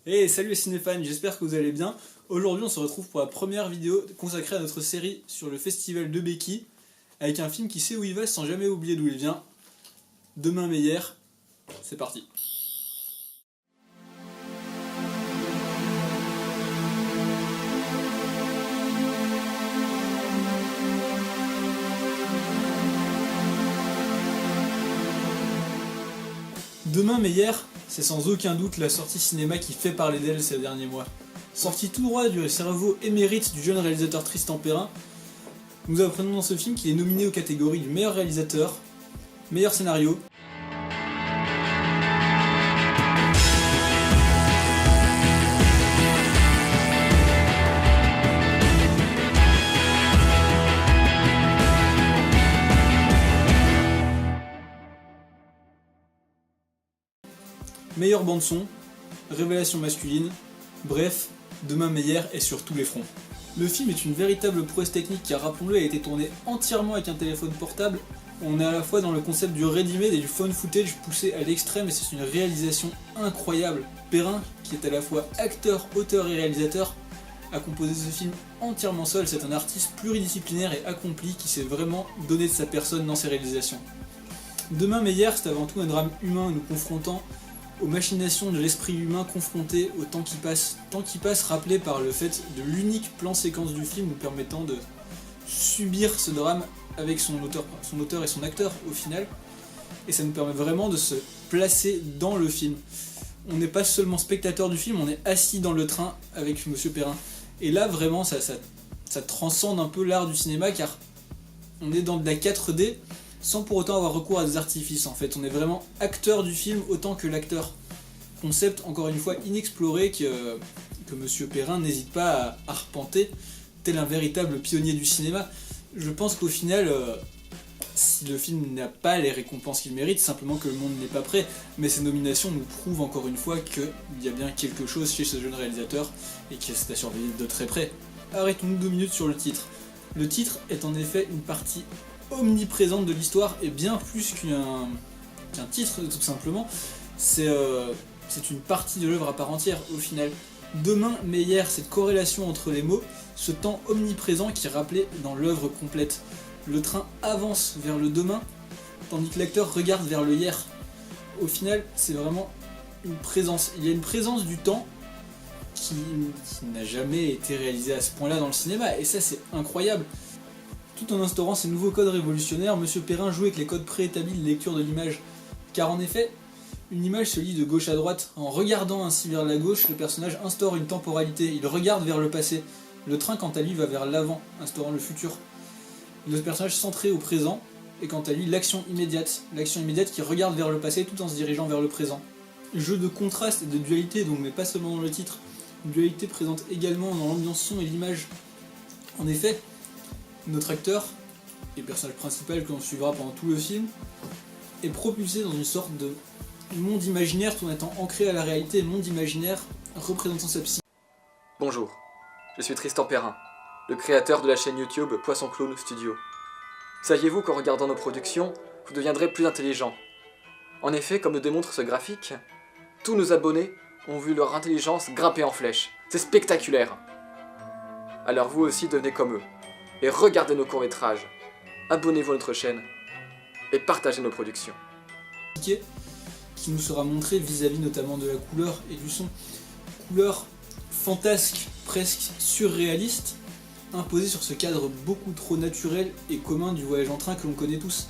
Hey, salut les cinéphanes, j'espère que vous allez bien. Aujourd'hui, on se retrouve pour la première vidéo consacrée à notre série sur le festival de Béki, avec un film qui sait où il va sans jamais oublier d'où il vient. Demain mais hier, c'est parti. Demain mais hier, c'est sans aucun doute la sortie cinéma qui fait parler d'elle ces derniers mois. Sortie tout droit du cerveau émérite du jeune réalisateur Tristan Perrin, nous apprenons dans ce film qu'il est nominé aux catégories du meilleur réalisateur, meilleur scénario, meilleure bande-son, révélation masculine, bref, Demain mais hier est sur tous les fronts. Le film est une véritable prouesse technique car, rappelons-le, a été tourné entièrement avec un téléphone portable. On est à la fois dans le concept du ready-made et du phone footage poussé à l'extrême et c'est une réalisation incroyable. Perrin, qui est à la fois acteur, auteur et réalisateur, a composé ce film entièrement seul. C'est un artiste pluridisciplinaire et accompli qui s'est vraiment donné de sa personne dans ses réalisations. Demain mais hier, c'est avant tout un drame humain nous confrontant aux machinations de l'esprit humain confronté au temps qui passe rappelé par le fait de l'unique plan séquence du film nous permettant de subir ce drame avec son auteur et son acteur au final, et ça nous permet vraiment de se placer dans le film. On n'est pas seulement spectateur du film, on est assis dans le train avec Monsieur Perrin, et là vraiment ça transcende un peu l'art du cinéma car on est dans de la 4D, sans pour autant avoir recours à des artifices en fait. On est vraiment acteur du film autant que l'acteur. Concept encore une fois inexploré que Monsieur Perrin n'hésite pas à arpenter, tel un véritable pionnier du cinéma. Je pense qu'au final, si le film n'a pas les récompenses qu'il mérite, simplement que le monde n'est pas prêt, mais ces nominations nous prouvent encore une fois qu'il y a bien quelque chose chez ce jeune réalisateur et qu'il c'est à surveiller de très près. Arrêtons-nous 2 minutes sur le titre. Le titre est en effet une partie omniprésente de l'histoire et bien plus qu'un titre tout simplement, c'est une partie de l'œuvre à part entière au final. Demain mais hier, cette corrélation entre les mots, ce temps omniprésent qui est rappelé dans l'œuvre complète. Le train avance vers le demain, tandis que l'acteur regarde vers le hier. Au final, c'est vraiment une présence. Il y a une présence du temps qui n'a jamais été réalisée à ce point-là dans le cinéma, et ça c'est incroyable. Tout en instaurant ces nouveaux codes révolutionnaires, Monsieur Perrin joue avec les codes préétablis de lecture de l'image. Car en effet, une image se lit de gauche à droite. En regardant ainsi vers la gauche, le personnage instaure une temporalité, il regarde vers le passé. Le train, quant à lui, va vers l'avant, instaurant le futur. Le personnage centré au présent, et quant à lui, l'action immédiate qui regarde vers le passé tout en se dirigeant vers le présent. Jeu de contraste et de dualité, donc, mais pas seulement dans le titre. Une dualité présente également dans l'ambiance son et l'image. En effet, notre acteur, et personnage principal que l'on suivra pendant tout le film, est propulsé dans une sorte de monde imaginaire tout en étant ancré à la réalité, monde imaginaire représentant sa psyché. Bonjour, je suis Tristan Perrin, le créateur de la chaîne YouTube Poisson Clown Studio. Saviez-vous qu'en regardant nos productions, vous deviendrez plus intelligent? En effet, comme le démontre ce graphique, tous nos abonnés ont vu leur intelligence grimper en flèche. C'est spectaculaire. Alors vous aussi devenez comme eux. Et regardez nos courts-métrages, abonnez-vous à notre chaîne et partagez nos productions. Qui nous sera montré vis-à-vis notamment de la couleur et du son. Couleur fantasque, presque surréaliste, imposée sur ce cadre beaucoup trop naturel et commun du voyage en train que l'on connaît tous.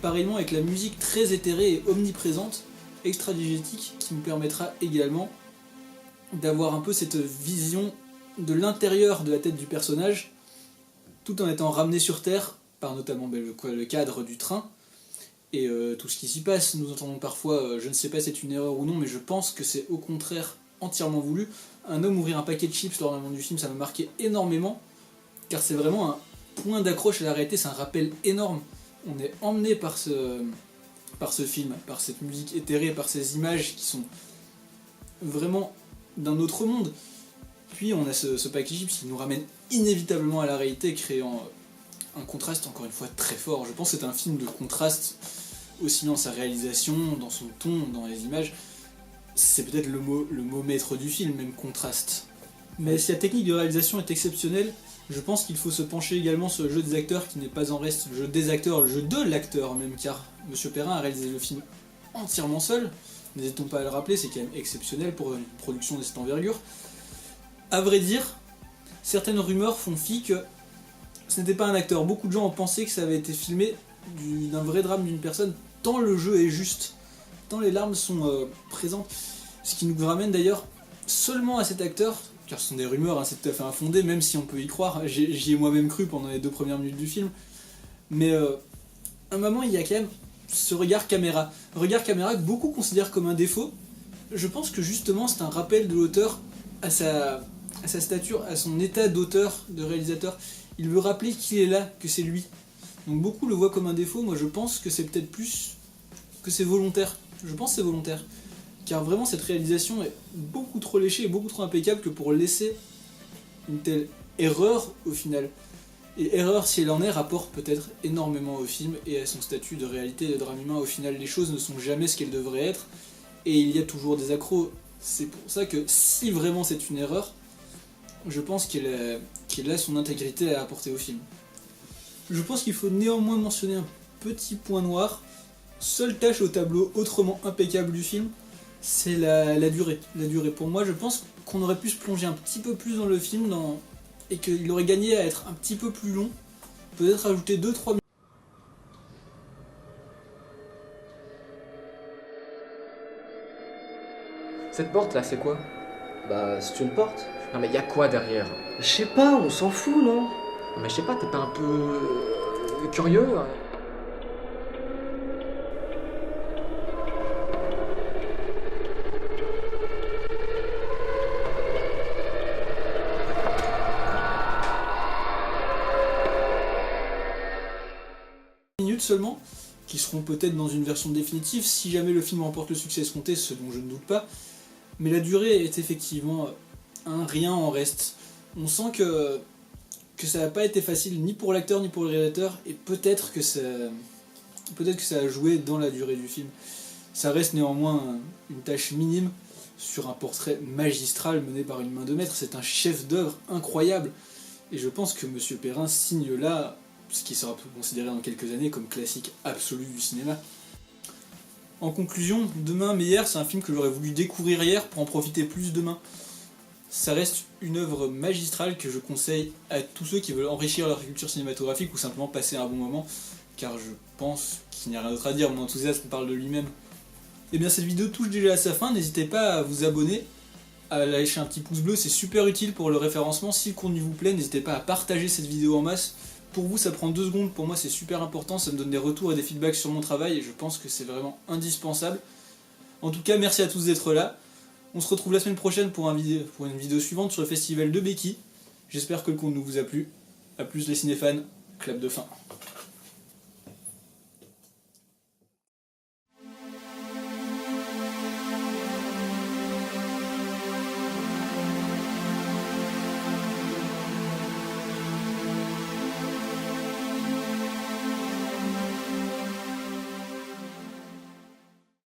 Pareillement avec la musique très éthérée et omniprésente, extra-digétique, qui nous permettra également d'avoir un peu cette vision de l'intérieur de la tête du personnage, tout en étant ramené sur Terre par notamment le cadre du train et tout ce qui s'y passe. Nous entendons parfois, je ne sais pas si c'est une erreur ou non, mais je pense que c'est au contraire entièrement voulu. Un homme ouvrir un paquet de chips lors d'un moment du film, ça m'a marqué énormément, car c'est vraiment un point d'accroche à la réalité, c'est un rappel énorme. On est emmené par ce film, par cette musique éthérée, par ces images qui sont vraiment d'un autre monde. Puis on a ce paquet de chips qui nous ramène inévitablement à la réalité, créant un contraste encore une fois très fort. Je pense que c'est un film de contraste, aussi bien dans sa réalisation, dans son ton, dans les images. c'est peut-être le mot maître du film, même contraste. Mais si la technique de réalisation est exceptionnelle, je pense qu'il faut se pencher également sur le jeu des acteurs qui n'est pas en reste le jeu des acteurs, le jeu de l'acteur même, car Monsieur Perrin a réalisé le film entièrement seul. N'hésitons pas à le rappeler, c'est quand même exceptionnel pour une production de cette envergure. À vrai dire, certaines rumeurs font fi que ce n'était pas un acteur. Beaucoup de gens ont pensé que ça avait été filmé d'un vrai drame d'une personne, tant le jeu est juste, tant les larmes sont présentes. Ce qui nous ramène d'ailleurs seulement à cet acteur, car ce sont des rumeurs, hein, c'est tout à fait infondé, même si on peut y croire. J'y ai moi-même cru pendant les 2 premières minutes du film. Mais à un moment, il y a quand même ce regard caméra. Regard caméra que beaucoup considèrent comme un défaut. Je pense que justement c'est un rappel de l'auteur à sa stature, à son état d'auteur, de réalisateur. Il veut rappeler qu'il est là, que c'est lui. Donc beaucoup le voient comme un défaut, moi je pense que c'est peut-être plus que c'est volontaire. Je pense que c'est volontaire. Car vraiment cette réalisation est beaucoup trop léchée et beaucoup trop impeccable que pour laisser une telle erreur au final. Et erreur, si elle en est, rapporte peut-être énormément au film et à son statut de réalité de drame humain. Au final, les choses ne sont jamais ce qu'elles devraient être et il y a toujours des accros. C'est pour ça que si vraiment c'est une erreur, je pense qu'elle a son intégrité à apporter au film. Je pense qu'il faut néanmoins mentionner un petit point noir. Seule tâche au tableau autrement impeccable du film, c'est la durée. La durée. Pour moi, je pense qu'on aurait pu se plonger un petit peu plus dans le film et qu'il aurait gagné à être un petit peu plus long. Peut-être ajouter 2-3 minutes. Cette porte là, c'est quoi? Bah, c'est une porte. Non mais y a quoi derrière? Je sais pas, on s'en fout, non? Non mais je sais pas, t'es pas un peu curieux? Minutes seulement, qui seront peut-être dans une version définitive si jamais le film remporte le succès escompté, ce dont je ne doute pas. Mais la durée est effectivement un rien en reste. On sent que ça n'a pas été facile ni pour l'acteur ni pour le réalisateur, et peut-être que ça a joué dans la durée du film. Ça reste néanmoins une tâche minime sur un portrait magistral mené par une main de maître. C'est un chef-d'œuvre incroyable, et je pense que Monsieur Perrin signe là ce qui sera considéré dans quelques années comme classique absolu du cinéma. En conclusion, Demain mais hier, c'est un film que j'aurais voulu découvrir hier pour en profiter plus demain. Ça reste une œuvre magistrale que je conseille à tous ceux qui veulent enrichir leur culture cinématographique ou simplement passer un bon moment, car je pense qu'il n'y a rien d'autre à dire, mon enthousiasme parle de lui-même. Et bien cette vidéo touche déjà à sa fin, n'hésitez pas à vous abonner, à lâcher un petit pouce bleu, c'est super utile pour le référencement. Si le contenu vous plaît, n'hésitez pas à partager cette vidéo en masse. Pour vous ça prend 2 secondes, pour moi c'est super important, ça me donne des retours et des feedbacks sur mon travail et je pense que c'est vraiment indispensable. En tout cas merci à tous d'être là, on se retrouve la semaine prochaine pour une vidéo suivante sur le festival de Béki. J'espère que le contenu vous a plu, à plus les cinéfans, clap de fin.